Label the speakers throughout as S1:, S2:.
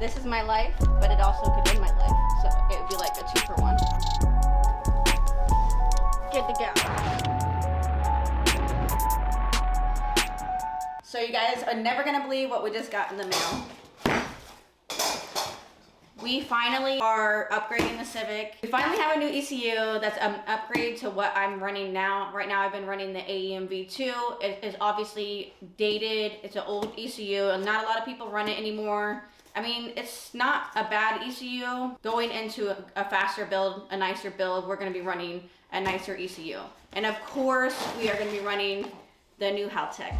S1: This is my life, but it also could be my life. So it would be like a 2-for-1. Good to go. So you guys are never gonna believe what we just got in the mail. We finally are upgrading the Civic. We finally have a new ECU that's an upgrade to what I'm running now. Right now I've been running the AEM V2. It is obviously dated. It's an old ECU and not a lot of people run it anymore. I mean, it's not a bad ECU. Going into a faster build, a nicer build, we're gonna be running a nicer ECU. And of course, we are gonna be running the new Haltech.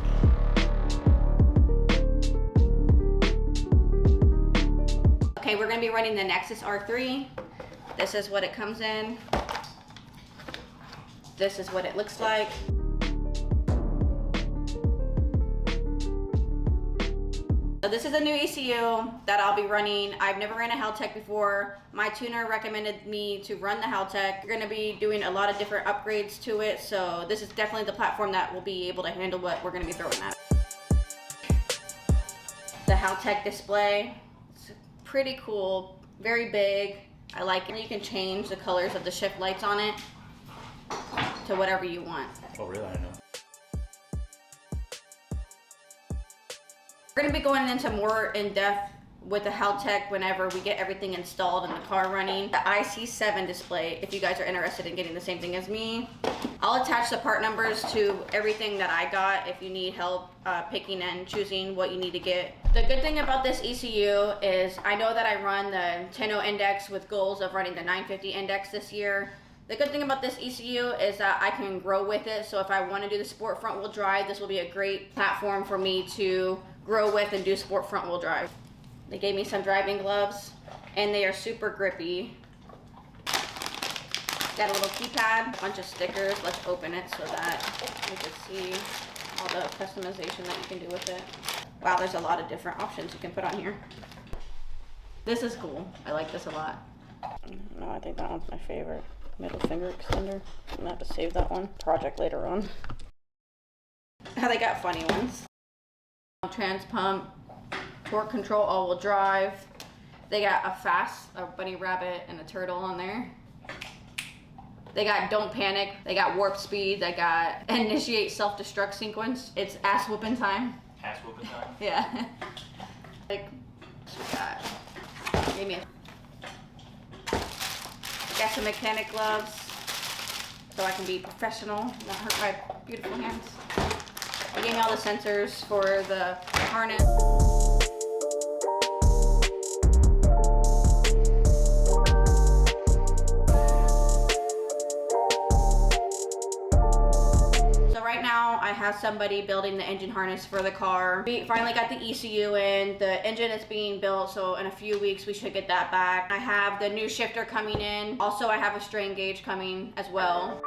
S1: Okay, we're gonna be running the Nexus R3. This is what it comes in. This is what it looks like. So this is a new ECU that I'll be running. I've never ran a Haltech before. My tuner recommended me to run the Haltech. We're gonna be doing a lot of different upgrades to it. So this is definitely the platform that will be able to handle what we're gonna be throwing at. The Haltech display. Pretty cool, very big. I like it. You can change the colors of the shift lights on it to whatever you want.
S2: Oh really? I know.
S1: We're gonna be going into more in depth with the Haltech whenever we get everything installed in the car running. The IC7 display, if you guys are interested in getting the same thing as me. I'll attach the part numbers to everything that I got if you need help picking and choosing what you need to get. The good thing about this ECU is I know that I run the 10.0 index with goals of running the 950 index this year. The good thing about this ECU is that I can grow with it. So if I want to do the sport front wheel drive, this will be a great platform for me to grow with and do sport front wheel drive. They gave me some driving gloves and they are super grippy. Got a little keypad, a bunch of stickers. Let's open it so that you can see all the customization that you can do with it. Wow, there's a lot of different options you can put on here. This is cool. I like this a lot. No, I think that one's my favorite. Middle finger extender. I'm gonna have to save that one. Project later on. They got funny ones. Trans pump, torque control, all-wheel drive. They got a bunny rabbit and a turtle on there. They got don't panic. They got warp speed. They got initiate self-destruct sequence. It's ass whooping time.
S2: Ass whooping time?
S1: Yeah. Like, got some mechanic gloves so I can be professional, not hurt my beautiful hands. They gave me all the sensors for the harness. I have somebody building the engine harness for the car. We finally got the ECU in. The engine is being built, so in a few weeks we should get that back. I have the new shifter coming in. Also, I have a strain gauge coming as well.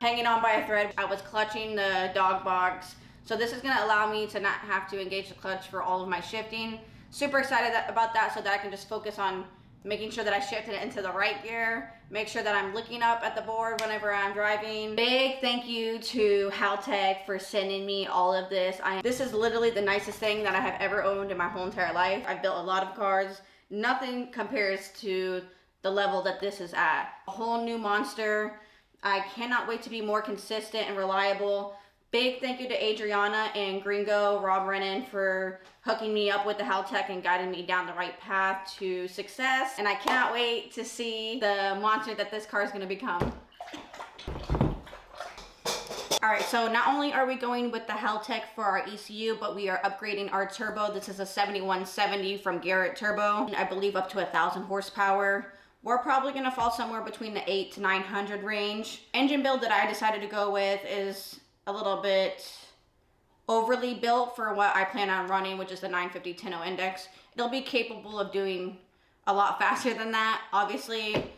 S1: Hanging on by a thread, I was clutching the dog box. So this is gonna allow me to not have to engage the clutch for all of my shifting. Super excited about that so that I can just focus on making sure that I shifted it into the right gear, make sure that I'm looking up at the board whenever I'm driving. Big thank you to Haltech for sending me all of this. This is literally the nicest thing that I have ever owned in my whole entire life. I've built a lot of cars. Nothing compares to the level that this is at. A whole new monster. I cannot wait to be more consistent and reliable. Big thank you to Adriana and Gringo, Rob Rennan, for hooking me up with the Haltech and guiding me down the right path to success. And I cannot wait to see the monster that this car is gonna become. All right, so not only are we going with the Haltech for our ECU, but we are upgrading our turbo. This is a 7170 from Garrett turbo, I believe up to 1,000 horsepower. We're probably gonna fall somewhere between the 800 to 900 range. Engine build that I decided to go with is a little bit overly built for what I plan on running, which is the 950 10.0 index. It'll be capable of doing a lot faster than that. Obviously,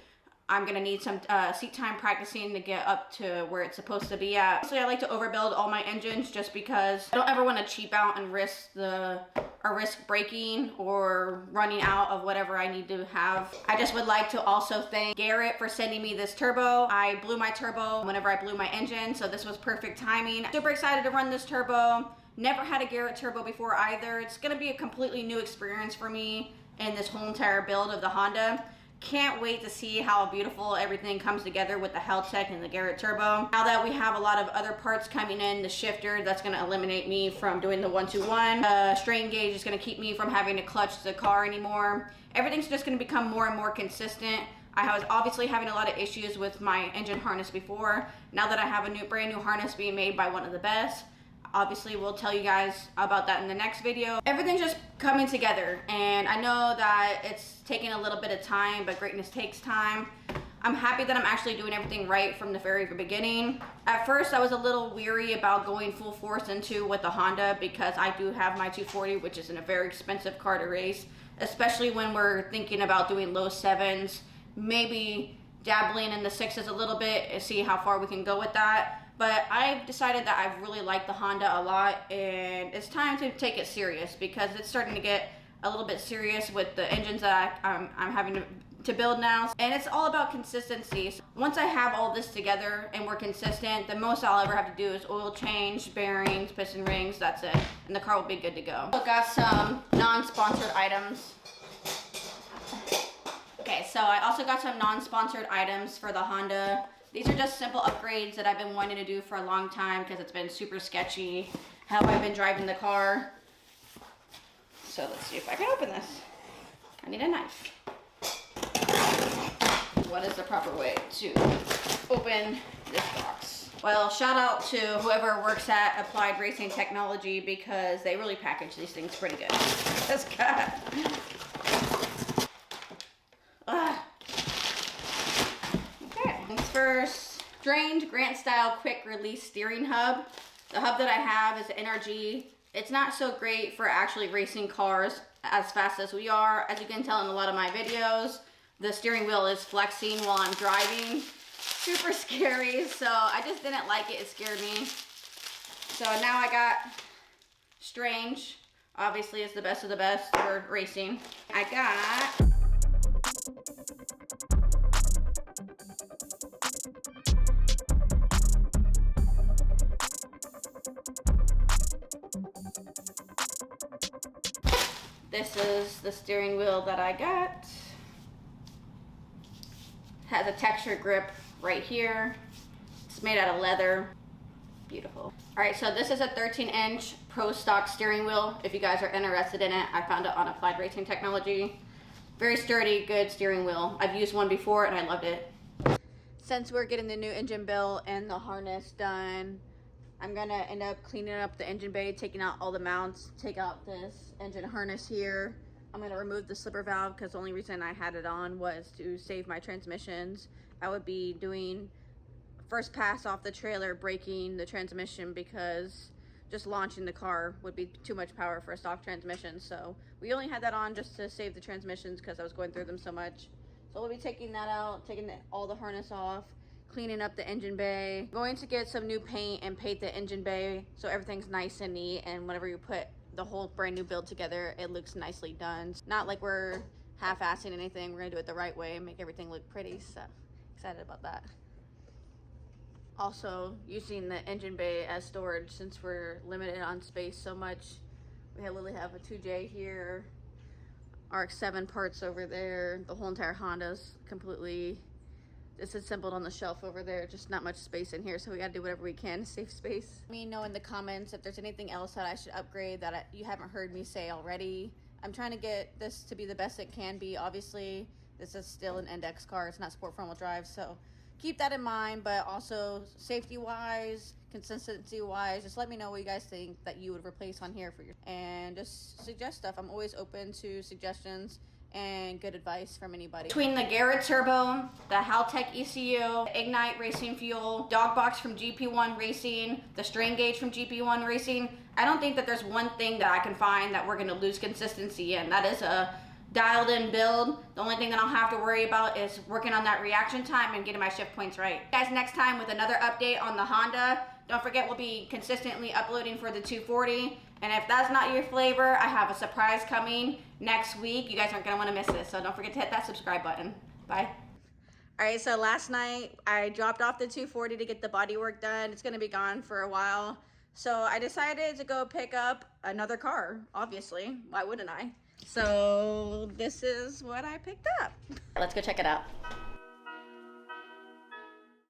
S1: I'm gonna need some seat time practicing to get up to where it's supposed to be at. Obviously, I like to overbuild all my engines just because I don't ever wanna cheap out and risk the or risk breaking or running out of whatever I need to have. I just would like to also thank Garrett for sending me this turbo. I blew my turbo whenever I blew my engine, so this was perfect timing. Super excited to run this turbo. Never had a Garrett turbo before either. It's gonna be a completely new experience for me in this whole entire build of the Honda. Can't wait to see how beautiful everything comes together with the Haltech and the Garrett turbo. Now that we have a lot of other parts coming in, the shifter, that's gonna eliminate me from doing the 1-2-1. Strain gauge is gonna keep me from having to clutch the car anymore. Everything's just gonna become more and more consistent. I was obviously having a lot of issues with my engine harness before. Now that I have a brand new harness being made by one of the best, obviously we'll tell you guys about that in the next video. Everything's just coming together, and I know that it's taking a little bit of time, but greatness takes time. I'm happy that I'm actually doing everything right from the very beginning. At first I was a little weary about going full force into with the Honda because I do have my 240, which is a very expensive car to race, especially when we're thinking about doing low 7s, maybe dabbling in the 6s a little bit and see how far we can go with that. But I've decided that I really like the Honda a lot, and it's time to take it serious because it's starting to get a little bit serious with the engines that I'm having to build now. And it's all about consistency. So once I have all this together and we're consistent, the most I'll ever have to do is oil change, bearings, piston rings, that's it. And the car will be good to go. So got some non-sponsored items. Okay, so I also got some non-sponsored items for the Honda. These are just simple upgrades that I've been wanting to do for a long time because it's been super sketchy how I've been driving the car. So let's see if I can open this. I need a knife. What is the proper way to open this box? Well, shout out to whoever works at Applied Racing Technology because they really package these things pretty good. This guy. First, strained Grant style quick release steering hub. The hub that I have is NRG. It's not so great for actually racing cars as fast as we are. As you can tell in a lot of my videos, the steering wheel is flexing while I'm driving. Super scary, so I just didn't like it. It scared me. So now I got Strange. Obviously it's the best of the best for racing. I got this is the steering wheel that I got. Has a textured grip right here. It's made out of leather. Beautiful. All right, so this is a 13-inch Pro Stock steering wheel. If you guys are interested in it, I found it on Applied Racing Technology. Very sturdy, good steering wheel. I've used one before and I loved it. Since we're getting the new engine built and the harness done, I'm gonna end up cleaning up the engine bay, taking out all the mounts, take out this engine harness here. I'm gonna remove the slipper valve because the only reason I had it on was to save my transmissions. I would be doing first pass off the trailer, braking the transmission because just launching the car would be too much power for a stock transmission. So we only had that on just to save the transmissions because I was going through them so much. So we'll be taking that out, taking all the harness off, cleaning up the engine bay. Going to get some new paint and paint the engine bay so everything's nice and neat, and whenever you put the whole brand new build together, it looks nicely done. It's not like we're half-assing anything. We're gonna do it the right way and make everything look pretty, so excited about that. Also using the engine bay as storage since we're limited on space so much. We literally have a 2J here, RX-7 parts over there. The whole entire Honda's completely disassembled on the shelf over there. Just not much space in here, so we gotta do whatever we can to save space. Let me know in the comments if there's anything else that I should upgrade that you haven't heard me say already. I'm trying to get this to be the best it can be. Obviously, this is still an index car. It's not sport front-wheel drive, so keep that in mind. But also safety-wise, consistency-wise, just let me know what you guys think that you would replace on here for your, and just suggest stuff. I'm always open to suggestions and good advice from anybody. Between the Garrett turbo, the Haltech ECU, Ignite Racing Fuel, dog box from GP1 Racing, the strain gauge from GP1 Racing, I don't think that there's one thing that I can find that we're gonna lose consistency in. That is a dialed in build. The only thing that I'll have to worry about is working on that reaction time and getting my shift points right. Guys, next time with another update on the Honda. Don't forget, we'll be consistently uploading for the 240. And if that's not your flavor, I have a surprise coming next week. You guys aren't gonna wanna miss this. So don't forget to hit that subscribe button. Bye. All right, so last night I dropped off the 240 to get the body work done. It's gonna be gone for a while. So I decided to go pick up another car, obviously. Why wouldn't I? So this is what I picked up. Let's go check it out.